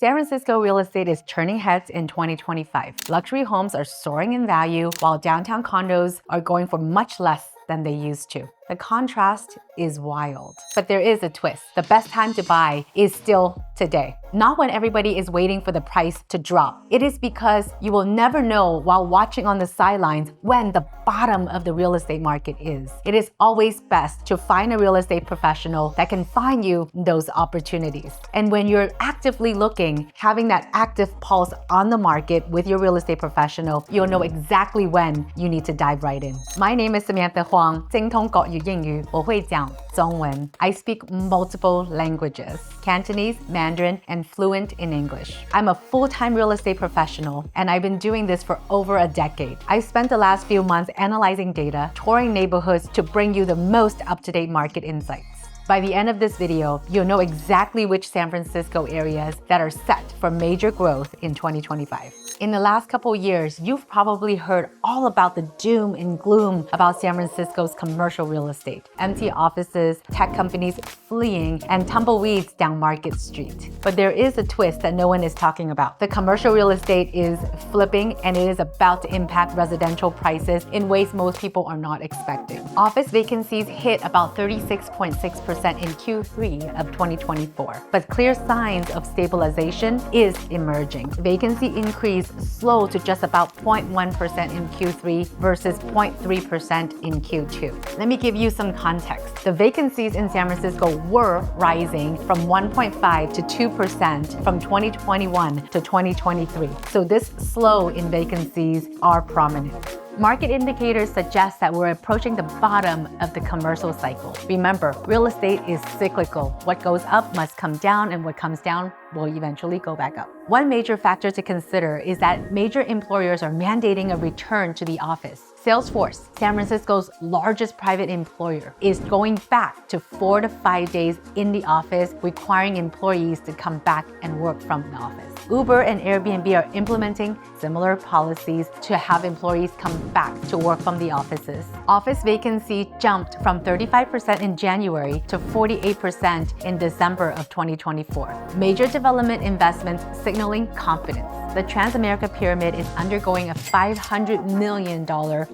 San Francisco real estate is turning heads in 2025. Luxury homes are soaring in value, while downtown condos are going for much less than they used to. The contrast is wild. But there is a twist. The best time to buy is still today. Not when everybody is waiting for the price to drop. It is because you will never know while watching on the sidelines when the bottom of the real estate market is. It is always best to find a real estate professional that can find you those opportunities. And when you're actively looking, having that active pulse on the market with your real estate professional, you'll know exactly when you need to dive right in. My name is Samantha Huang, 精通国语英语，我会讲中文. I speak multiple languages, Cantonese, Mandarin, and fluent in English. I'm a full-time real estate professional, and I've been doing this for over a decade. I've spent the last few months analyzing data, touring neighborhoods to bring you the most up-to-date market insights. By the end of this video, you'll know exactly which San Francisco areas that are set for major growth in 2025. In the last couple years, you've probably heard all about the doom and gloom about San Francisco's commercial real estate. Empty offices, tech companies fleeing, and tumbleweeds down Market Street. But there is a twist that no one is talking about. The commercial real estate is flipping, and it is about to impact residential prices in ways most people are not expecting. Office vacancies hit about 36.6% in Q3 of 2024, but clear signs of stabilization is emerging. Vacancy increase slowed to just about 0.1% in Q3 versus 0.3% in Q2. Let me give you some context. The vacancies in San Francisco were rising from 1.5 to 2% from 2021 to 2023. So this slow in vacancies are prominent. Market indicators suggest that we're approaching the bottom of the commercial cycle. Remember, real estate is cyclical. What goes up must come down, and what comes down will eventually go back up. One major factor to consider is that major employers are mandating a return to the office. Salesforce, San Francisco's largest private employer, is going back to 4 to 5 days in the office, requiring employees to come back and work from the office. Uber and Airbnb are implementing similar policies to have employees come back to work from the offices. Office vacancy jumped from 35% in January to 48% in December of 2024. Major development investments signaling confidence. The Transamerica Pyramid is undergoing a $500 million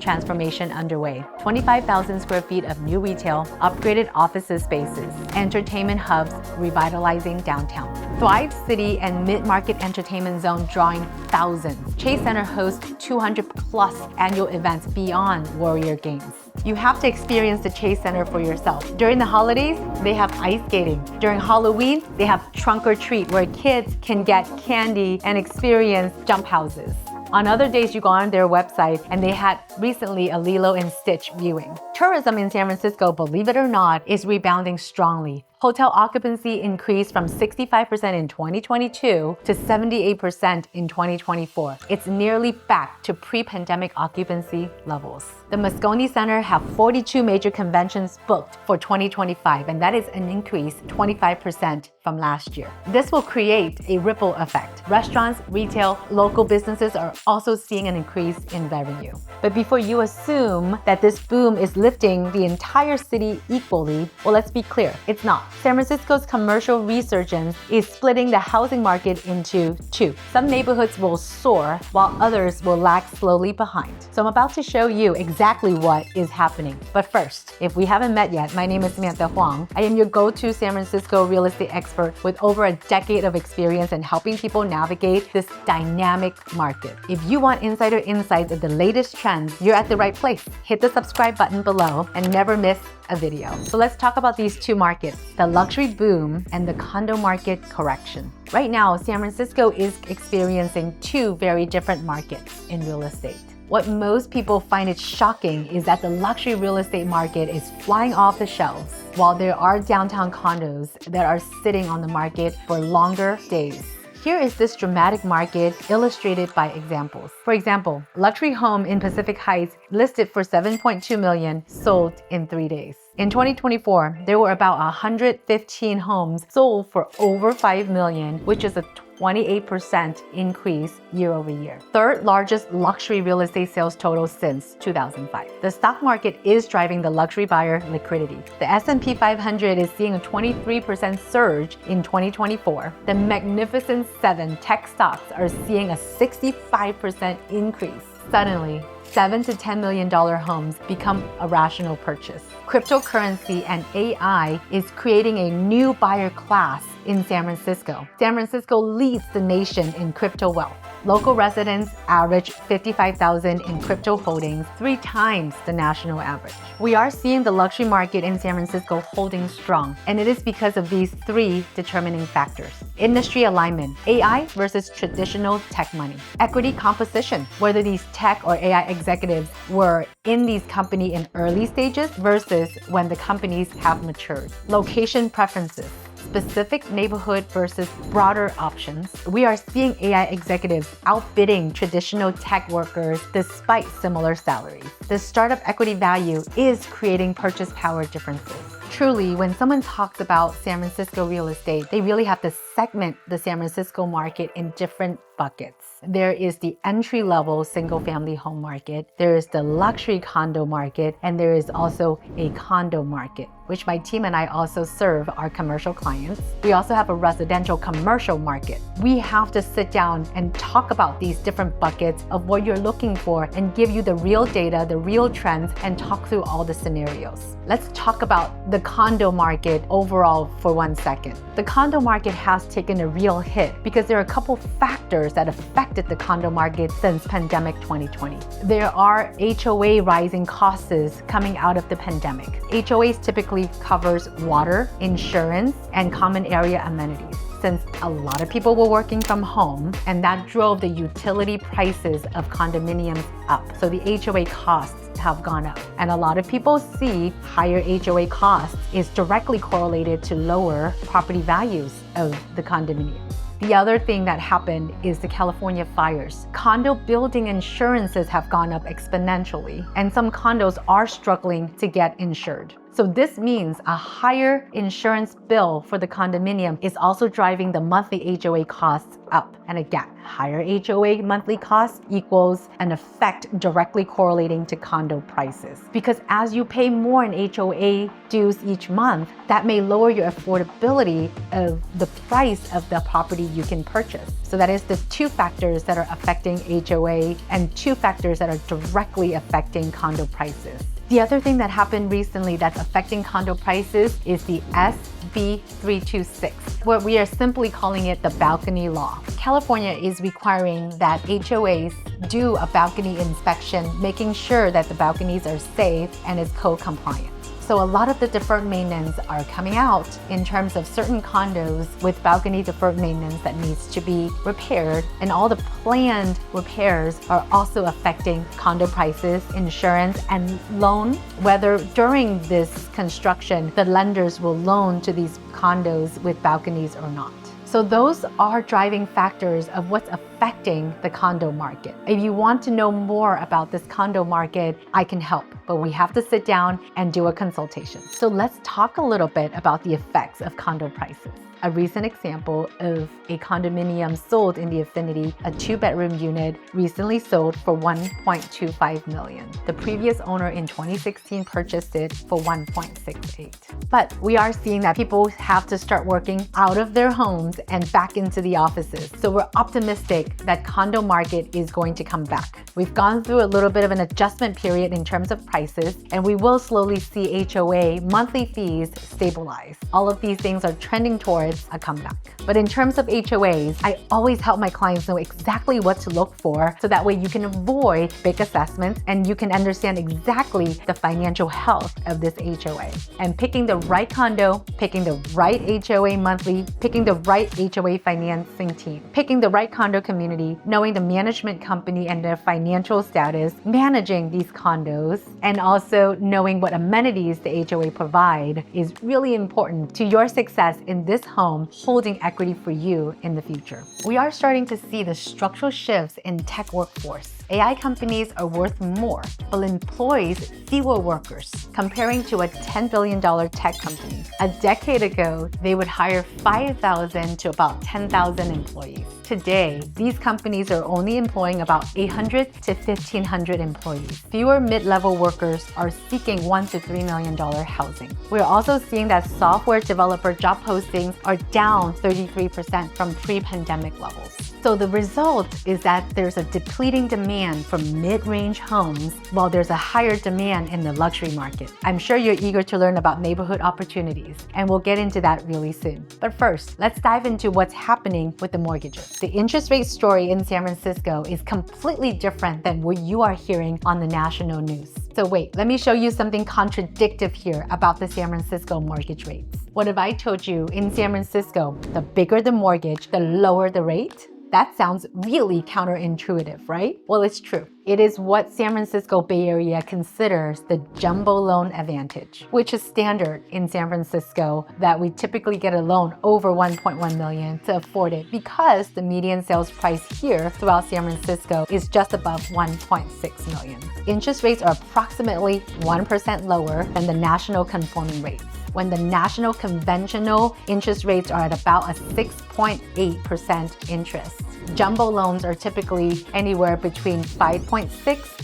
transformation underway. 25,000 square feet of new retail, upgraded offices spaces, entertainment hubs revitalizing downtown. Thrive City and Mid-Market Entertainment Zone drawing thousands. Chase Center hosts 200 plus annual events beyond Warrior Games. You have to experience the Chase Center for yourself. During the holidays, they have ice skating. During Halloween, they have trunk or treat where kids can get candy and experience jump houses. On other days, you go on their website and they had recently a Lilo and Stitch viewing. Tourism in San Francisco, believe it or not, is rebounding strongly. Hotel occupancy increased from 65% in 2022 to 78% in 2024. It's nearly back to pre-pandemic occupancy levels. The Moscone Center have 42 major conventions booked for 2025, and that is an increase 25% from last year. This will create a ripple effect. Restaurants, retail, local businesses are also seeing an increase in revenue. But before you assume that this boom is lifting the entire city equally, well, let's be clear, it's not. San Francisco's commercial resurgence is splitting the housing market into two. Some neighborhoods will soar, while others will lag slowly behind. So I'm about to show you exactly what is happening. But first, if we haven't met yet, my name is Samantha Huang. I am your go-to San Francisco real estate expert with over a decade of experience in helping people navigate this dynamic market. If you want insider insights of the latest trends, you're at the right place. Hit the subscribe button below and never miss a video. So let's talk about these two markets, the luxury boom and the condo market correction. Right now, San Francisco is experiencing two very different markets in real estate. What most people find it shocking is that the luxury real estate market is flying off the shelves, while there are downtown condos that are sitting on the market for longer days. Here is this dramatic market illustrated by examples. For example, luxury home in Pacific Heights listed for $7.2 million sold in 3 days. In 2024, there were about 115 homes sold for over $5 million, which is a 28% increase year over year. Third largest luxury real estate sales total since 2005. The stock market is driving the luxury buyer liquidity. The S&P 500 is seeing a 23% surge in 2024. The Magnificent 7 tech stocks are seeing a 65% increase. Suddenly, $7 to $10 million homes become a rational purchase. Cryptocurrency and AI is creating a new buyer class in San Francisco. San Francisco leads the nation in crypto wealth. Local residents average $55,000 in crypto holdings, 3 times the national average. We are seeing the luxury market in San Francisco holding strong, and it is because of these 3 determining factors. Industry alignment, AI versus traditional tech money. Equity composition, whether these tech or AI executives were in these companies in early stages versus when the companies have matured. Location preferences, specific neighborhood versus broader options. We are seeing AI executives outbidding traditional tech workers despite similar salaries. The startup equity value is creating purchase power differences. Truly, when someone talks about San Francisco real estate, they really have to segment the San Francisco market in different buckets. There is the entry-level single-family home market, there is the luxury condo market, and there is also a condo market, which my team and I also serve our commercial clients. We also have a residential commercial market. We have to sit down and talk about these different buckets of what you're looking for and give you the real data, the real trends, and talk through all the scenarios. Let's talk about the condo market overall for 1 second. The condo market has taken a real hit because there are a couple factors that affected the condo market since pandemic 2020. There are HOA rising costs coming out of the pandemic. HOAs typically covers water, insurance, and common area amenities. Since a lot of people were working from home, and that drove the utility prices of condominiums up. So the HOA costs have gone up. And a lot of people see higher HOA costs is directly correlated to lower property values of the condominiums. The other thing that happened is the California fires. Condo building insurances have gone up exponentially, and some condos are struggling to get insured. So this means a higher insurance bill for the condominium is also driving the monthly HOA costs up. And again, higher HOA monthly costs equals an effect directly correlating to condo prices. Because as you pay more in HOA dues each month, that may lower your affordability of the price of the property you can purchase. So that is the 2 factors that are affecting HOA and 2 factors that are directly affecting condo prices. The other thing that happened recently that's affecting condo prices is the SB 326, what we are simply calling it the balcony law. California is requiring that HOAs do a balcony inspection, making sure that the balconies are safe and is code compliant. So a lot of the deferred maintenance are coming out in terms of certain condos with balcony deferred maintenance that needs to be repaired, and all the planned repairs are also affecting condo prices, insurance, and loan. Whether during this construction, the lenders will loan to these condos with balconies or not. So those are driving factors of what's affecting the condo market. If you want to know more about this condo market, I can help, but we have to sit down and do a consultation. So let's talk a little bit about the effects of condo prices. A recent example of a condominium sold in the Affinity, a 2-bedroom unit, recently sold for $1.25 million. The previous owner in 2016 purchased it for $1.68. But we are seeing that people have to start working out of their homes and back into the offices. So we're optimistic that condo market is going to come back. We've gone through a little bit of an adjustment period in terms of prices, and we will slowly see HOA monthly fees stabilize. All of these things are trending towards a comeback. But in terms of HOAs, I always help my clients know exactly what to look for so that way you can avoid big assessments and you can understand exactly the financial health of this HOA. And picking the right condo, picking the right HOA monthly, picking the right HOA financing team, picking the right condo community, knowing the management company and their financial status, managing these condos, and also knowing what amenities the HOA provide is really important to your success in this home holding equity for you in the future. We are starting to see the structural shifts in tech workforce. AI companies are worth more, but employs fewer workers, comparing to a $10 billion tech company. A decade ago, they would hire 5,000 to about 10,000 employees. Today, these companies are only employing about 800 to 1,500 employees. Fewer mid-level workers are seeking $1 to $3 million housing. We're also seeing that software developer job postings are down 33% from pre-pandemic levels. So the result is that there's a depleting demand for mid-range homes while there's a higher demand in the luxury market. I'm sure you're eager to learn about neighborhood opportunities, and we'll get into that really soon. But first, let's dive into what's happening with the mortgages. The interest rate story in San Francisco is completely different than what you are hearing on the national news. So wait, let me show you something contradictory here about the San Francisco mortgage rates. What if I told you in San Francisco, the bigger the mortgage, the lower the rate? That sounds really counterintuitive, right? Well, it's true. It is what San Francisco Bay Area considers the jumbo loan advantage, which is standard in San Francisco that we typically get a loan over $1.1 million to afford it because the median sales price here throughout San Francisco is just above $1.6 million. Interest rates are approximately 1% lower than the national conforming rates, when the national conventional interest rates are at about a 6.8% interest. Jumbo loans are typically anywhere between 5.6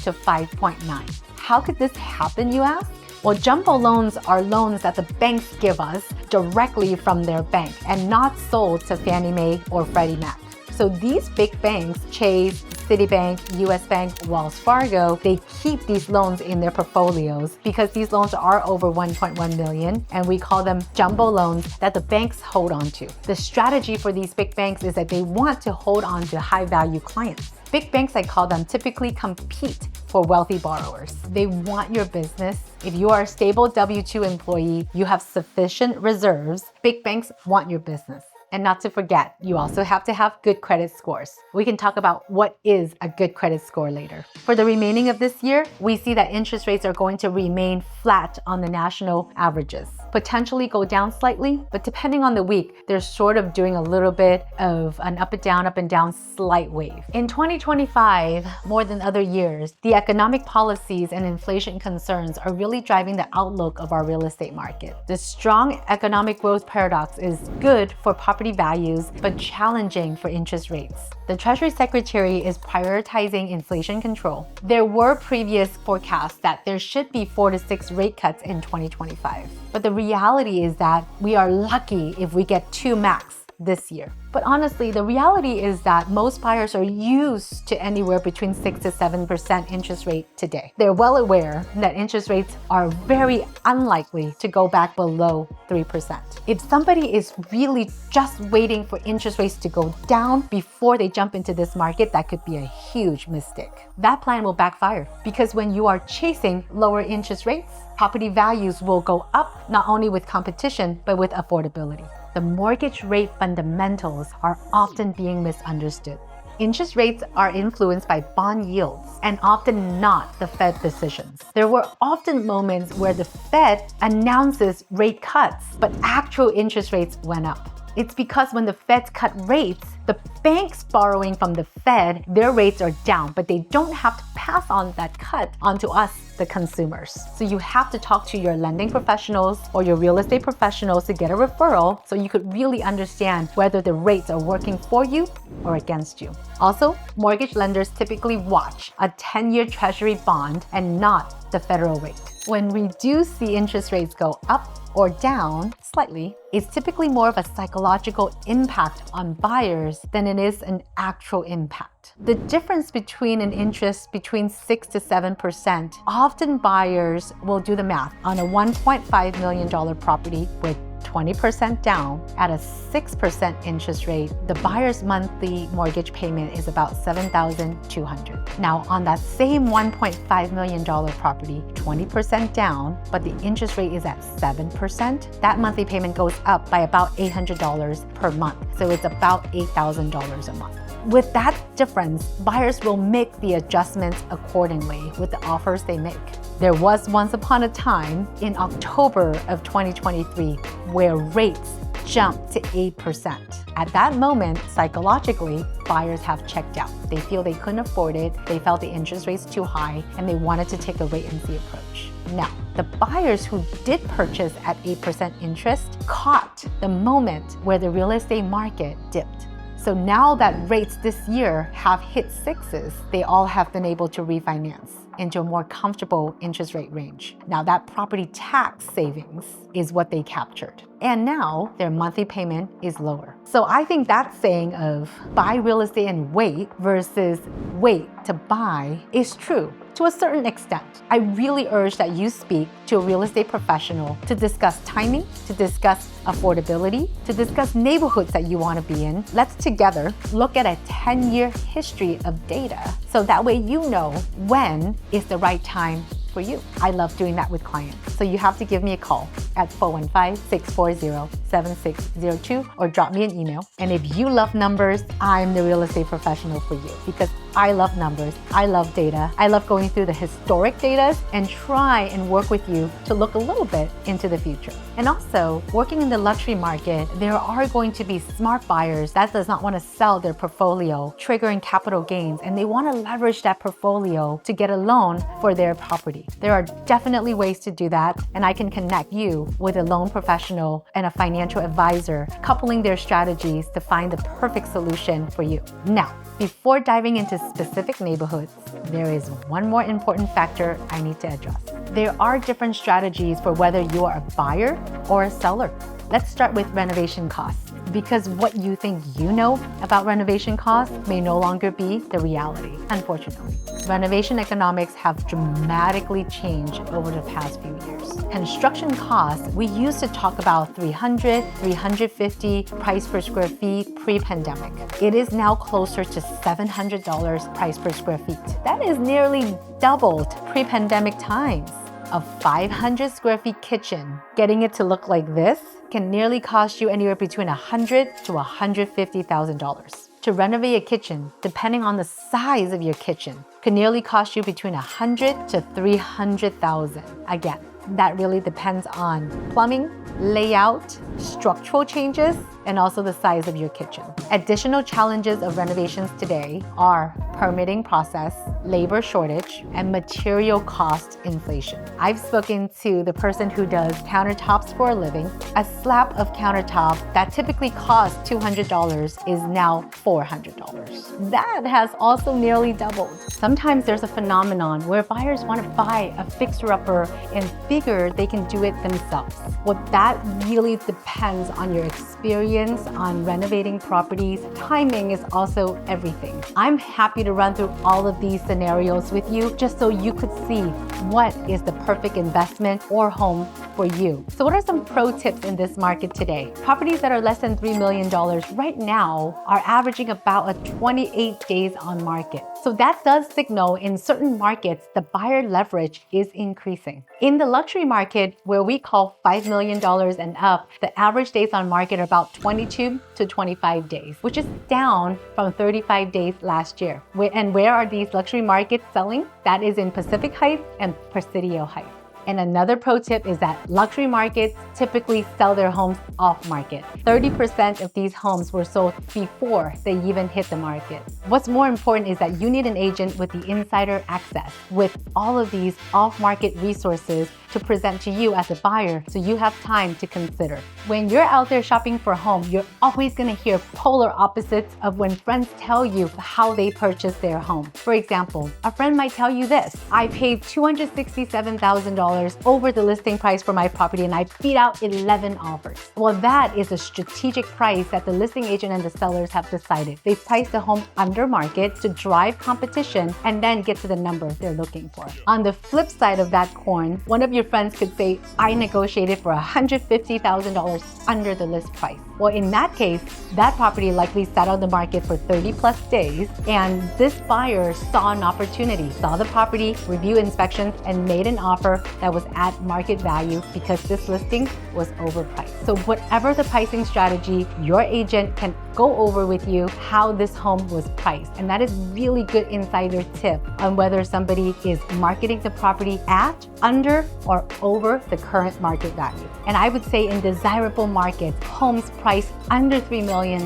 to 5.9. How could this happen, you ask? Well, jumbo loans are loans that the banks give us directly from their bank and not sold to Fannie Mae or Freddie Mac. So these big banks, Chase, Citibank, US Bank, Wells Fargo, they keep these loans in their portfolios because these loans are over $1.1 million, and we call them jumbo loans that the banks hold on to. The strategy for these big banks is that they want to hold on to high-value clients. Big banks, I call them, typically compete for wealthy borrowers. They want your business. If you are a stable W-2 employee, you have sufficient reserves, big banks want your business. And not to forget, you also have to have good credit scores. We can talk about what is a good credit score later. For the remaining of this year, we see that interest rates are going to remain flat on the national averages. Potentially go down slightly, but depending on the week, they're sort of doing a little bit of an up and down slight wave. In 2025, more than other years, the economic policies and inflation concerns are really driving the outlook of our real estate market. The strong economic growth paradox is good for property values, but challenging for interest rates. The Treasury Secretary is prioritizing inflation control. There were previous forecasts that there should be 4 to 6 rate cuts in 2025. But the reality is that we are lucky if we get 2 max this year. But honestly, the reality is that most buyers are used to anywhere between 6 to 7% interest rate today. They're well aware that interest rates are very unlikely to go back below 3%. If somebody is really just waiting for interest rates to go down before they jump into this market, that could be a huge mistake. That plan will backfire because when you are chasing lower interest rates, property values will go up not only with competition, but with affordability. The mortgage rate fundamentals are often being misunderstood. Interest rates are influenced by bond yields and often not the Fed decisions. There were often moments where the Fed announces rate cuts, but actual interest rates went up. It's because when the Feds cut rates, the banks borrowing from the Fed, their rates are down, but they don't have to pass on that cut onto us, the consumers. So you have to talk to your lending professionals or your real estate professionals to get a referral so you could really understand whether the rates are working for you or against you. Also, mortgage lenders typically watch a 10-year Treasury bond and not the federal rate. When we do see interest rates go up or down slightly, it's typically more of a psychological impact on buyers than it is an actual impact. The difference between an interest between 6 to 7%, often buyers will do the math on a $1.5 million property with 20% down at a 6% interest rate. The buyer's monthly mortgage payment is about $7,200. Now on that same $1.5 million property, 20% down, but the interest rate is at 7%, that monthly payment goes up by about $800 per month. So it's about $8,000 a month. With that difference, buyers will make the adjustments accordingly with the offers they make. There was once upon a time in October of 2023 where rates jumped to 8%. At that moment, psychologically, buyers have checked out. They feel they couldn't afford it, they felt the interest rates too high, and they wanted to take a wait-and-see approach. Now, the buyers who did purchase at 8% interest caught the moment where the real estate market dipped. So now that rates this year have hit 6s, they all have been able to refinance into a more comfortable interest rate range. Now that property tax savings is what they captured. And now their monthly payment is lower. So I think that saying of buy real estate and wait versus wait to buy is true to a certain extent. I really urge that you speak to a real estate professional to discuss timing, to discuss affordability, to discuss neighborhoods that you want to be in. Let's together look at a 10-year history of data so that way you know when is the right time for you. I love doing that with clients. So you have to give me a call at 415-640-7602 or drop me an email. And if you love numbers, I'm the real estate professional for you because I love numbers, I love data, I love going through the historic data and try and work with you to look a little bit into the future. And also, working in the luxury market, there are going to be smart buyers that does not want to sell their portfolio, triggering capital gains, and they want to leverage that portfolio to get a loan for their property. There are definitely ways to do that, and I can connect you with a loan professional and a financial advisor, coupling their strategies to find the perfect solution for you. Now, before diving into specific neighborhoods, there is one more important factor I need to address. There are different strategies for whether you are a buyer or a seller. Let's start with renovation costs, because what you think you know about renovation costs may no longer be the reality, unfortunately. Renovation economics have dramatically changed over the past few years. Construction costs, we used to talk about $300, $350 price per square feet pre-pandemic. It is now closer to $700 price per square feet. That is nearly doubled pre-pandemic times. A 500 square feet kitchen, getting it to look like this, can nearly cost you anywhere between $100,000 to $150,000. To renovate a kitchen, depending on the size of your kitchen, can nearly cost you between $100,000 to $300,000. Again, that really depends on plumbing, layout, structural changes, and also the size of your kitchen. Additional challenges of renovations today are permitting process, labor shortage, and material cost inflation. I've spoken to the person who does countertops for a living. A slab of countertop that typically costs $200 is now $400. That has also nearly doubled. Sometimes there's a phenomenon where buyers want to buy a fixer-upper and figure they can do it themselves. Well, that really depends on your experience on renovating properties. Timing is also everything. I'm happy to run through all of these scenarios with you just so you could see what is the perfect investment or home for you. So what are some pro tips in this market today? Properties that are less than $3 million right now are averaging about a 28 days on market. So that does signal in certain markets the buyer leverage is increasing. In the luxury market, where we call $5 million and up, the average days on market are about 22 to 25 days, which is down from 35 days last year. And where are these luxury markets selling? That is in Pacific Heights and Presidio Heights. And another pro tip is that luxury markets typically sell their homes off market. 30% of these homes were sold before they even hit the market. What's more important is that you need an agent with the insider access with all of these off-market resources to present to you as a buyer so you have time to consider. When you're out there shopping for a home, you're always going to hear polar opposites of when friends tell you how they purchased their home. For example, a friend might tell you this: I paid $267,000 over the listing price for my property and I beat out 11 offers. Well, that is a strategic price that the listing agent and the sellers have decided. They priced the home under market to drive competition and then get to the number they're looking for. On the flip side of that coin, one of your friends could say, I negotiated for $150,000 under the list price. Well, in that case, that property likely sat on the market for 30 plus days, and this buyer saw an opportunity, saw the property, review inspections, and made an offer that was at market value because this listing was overpriced. So whatever the pricing strategy, your agent can go over with you how this home was priced. And that is really good insider tip on whether somebody is marketing the property at, under, or over the current market value. And I would say in desirable markets, homes priced under $3 million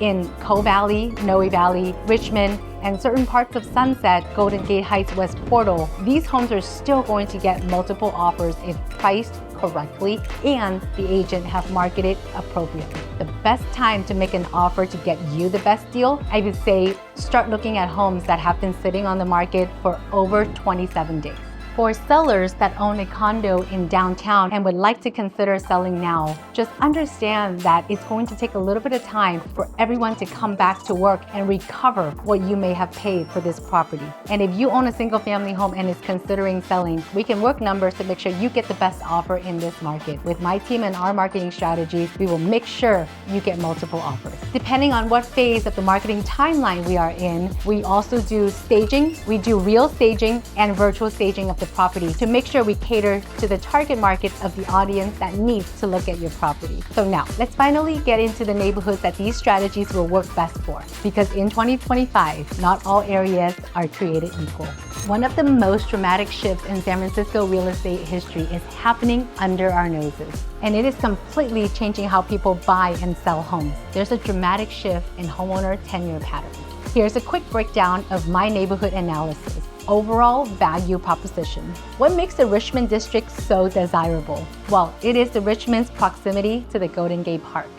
in Coe Valley, Noe Valley, Richmond, and certain parts of Sunset, Golden Gate Heights, West Portal, these homes are still going to get multiple offers if priced correctly and the agent have marketed appropriately. The best time to make an offer to get you the best deal, I would say start looking at homes that have been sitting on the market for over 27 days. For sellers that own a condo in downtown and would like to consider selling now, just understand that it's going to take a little bit of time for everyone to come back to work and recover what you may have paid for this property. And if you own a single family home and is considering selling, we can work numbers to make sure you get the best offer in this market. With my team and our marketing strategies, we will make sure you get multiple offers. Depending on what phase of the marketing timeline we are in, we also do staging. We do real staging and virtual staging of the property to make sure we cater to the target market of the audience that needs to look at your property. So now, let's finally get into the neighborhoods that these strategies will work best for, because in 2025, not all areas are created equal. One of the most dramatic shifts in San Francisco real estate history is happening under our noses, and it is completely changing how people buy and sell homes. There's a dramatic shift in homeowner tenure patterns. Here's a quick breakdown of my neighborhood analysis. Overall value proposition. What makes the Richmond district so desirable? Well, it is the Richmond's proximity to the Golden Gate Park.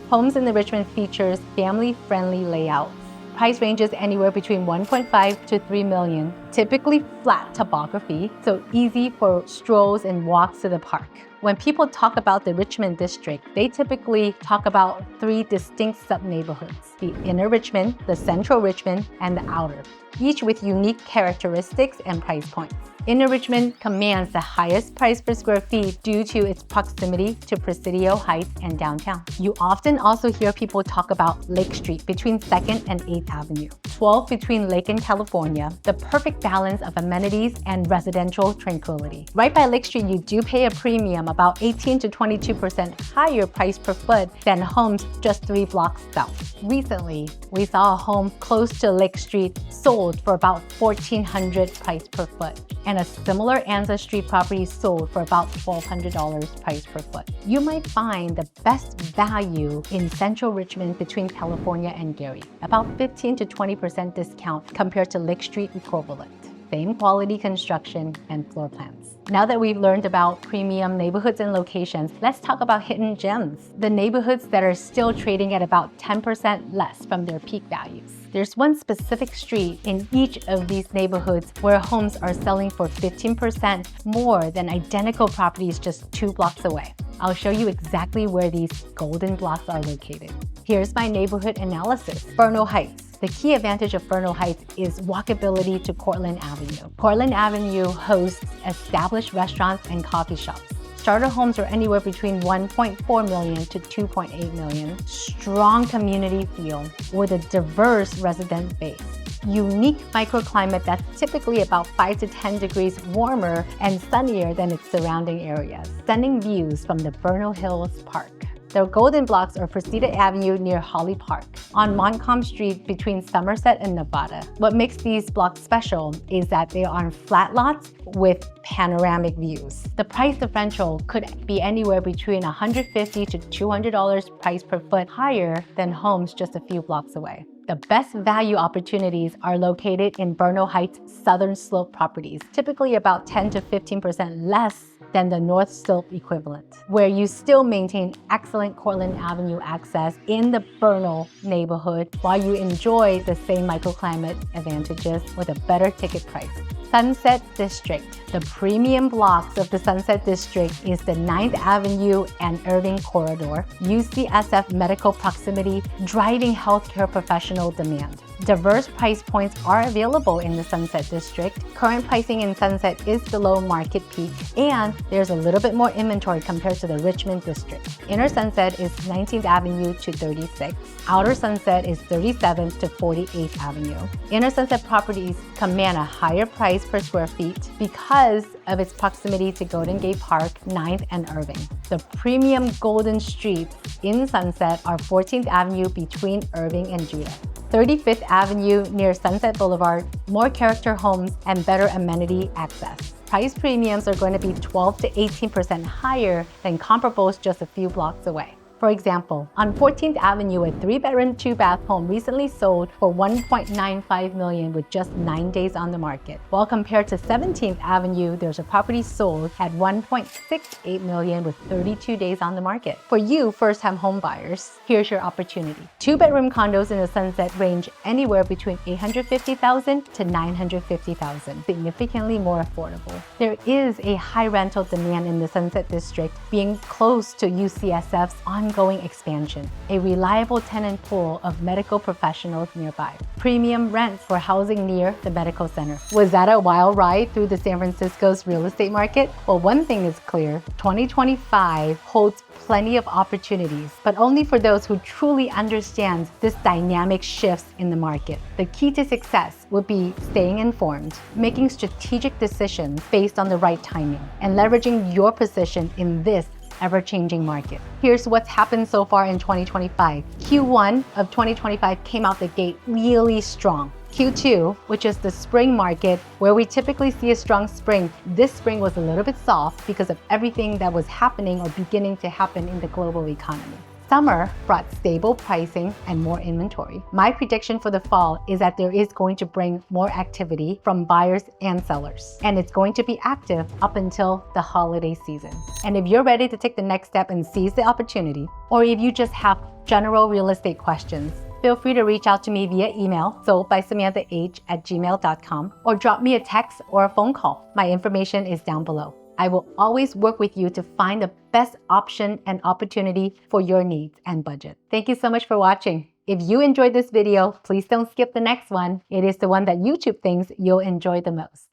Homes in the Richmond features family-friendly layouts. Price ranges anywhere between $1.5 to $3 million, typically flat topography, so easy for strolls and walks to the park. When people talk about the Richmond district, they typically talk about three distinct sub-neighborhoods: the inner Richmond, the central Richmond, and the outer, each with unique characteristics and price points. Inner Richmond commands the highest price per square feet due to its proximity to Presidio Heights and downtown. You often also hear people talk about Lake Street between 2nd and 8th Avenue, 12 between Lake and California, the perfect balance of amenities and residential tranquility. Right by Lake Street, you do pay a premium, about 18 to 22% higher price per foot than homes just 3 blocks south. Recently, we saw a home close to Lake Street sold for about $1,400 price per foot, and a similar Anza Street property sold for about $1,200 price per foot. You might find the best value in central Richmond between California and Gary, about 15 to 20% discount compared to Lake Street equivalent. Same quality construction and floor plans. Now that we've learned about premium neighborhoods and locations, let's talk about hidden gems, the neighborhoods that are still trading at about 10% less from their peak values. There's one specific street in each of these neighborhoods where homes are selling for 15% more than identical properties just 2 blocks away. I'll show you exactly where these golden blocks are located. Here's my neighborhood analysis. Fernald Heights. The key advantage of Fernald Heights is walkability to Cortlandt Avenue. Cortlandt Avenue hosts established restaurants and coffee shops. Starter homes are anywhere between $1.4 million to $2.8 million. Strong community feel with a diverse resident base. Unique microclimate that's typically about 5 to 10 degrees warmer and sunnier than its surrounding areas. Stunning views from the Bernal Hills Park. The golden blocks are Presida Avenue near Holly Park, on Montcalm Street between Somerset and Nevada. What makes these blocks special is that they are on flat lots with panoramic views. The price differential could be anywhere between $150 to $200 price per foot higher than homes just a few blocks away. The best value opportunities are located in Bernal Heights Southern Slope properties, typically about 10 to 15% less than the North Slope equivalent, where you still maintain excellent Cortlandt Avenue access in the Bernal neighborhood while you enjoy the same microclimate advantages with a better ticket price. Sunset District. The premium blocks of the Sunset District is the 9th Avenue and Irving corridor, UCSF medical proximity, driving healthcare professional demand. Diverse price points are available in the Sunset District. Current pricing in Sunset is below market peak, and there's a little bit more inventory compared to the Richmond District. Inner Sunset is 19th Avenue to 36th. Outer Sunset is 37th to 48th Avenue. Inner Sunset properties command a higher price per square feet because of its proximity to Golden Gate Park, 9th and Irving. The premium golden streets in Sunset are 14th Avenue between Irving and Judah, 35th Avenue near Sunset Boulevard, more character homes and better amenity access. Price premiums are going to be 12 to 18% higher than comparables just a few blocks away. For example, on 14th Avenue, a 3-bedroom, 2-bath home recently sold for $1.95 million with just 9 days on the market. While compared to 17th Avenue, there's a property sold at $1.68 million with 32 days on the market. For you first-time home buyers, here's your opportunity. 2-bedroom condos in the Sunset range anywhere between $850,000 to $950,000, significantly more affordable. There is a high rental demand in the Sunset District, being close to UCSF's ongoing expansion, a reliable tenant pool of medical professionals nearby, premium rents for housing near the medical center. Was that a wild ride through the San Francisco's real estate market? Well, one thing is clear, 2025 holds plenty of opportunities, but only for those who truly understand this dynamic shifts in the market. The key to success would be staying informed, making strategic decisions based on the right timing, and leveraging your position in this ever-changing market. Here's what's happened so far in 2025. Q1 of 2025 came out the gate really strong. Q2, which is the spring market, where we typically see a strong spring, this spring was a little bit soft because of everything that was happening or beginning to happen in the global economy. Summer brought stable pricing and more inventory. My prediction for the fall is that there is going to bring more activity from buyers and sellers, and it's going to be active up until the holiday season. And if you're ready to take the next step and seize the opportunity, or if you just have general real estate questions, feel free to reach out to me via email, soldbysamanthah@gmail.com, or drop me a text or a phone call. My information is down below. I will always work with you to find the best option and opportunity for your needs and budget. Thank you so much for watching. If you enjoyed this video, please don't skip the next one. It is the one that YouTube thinks you'll enjoy the most.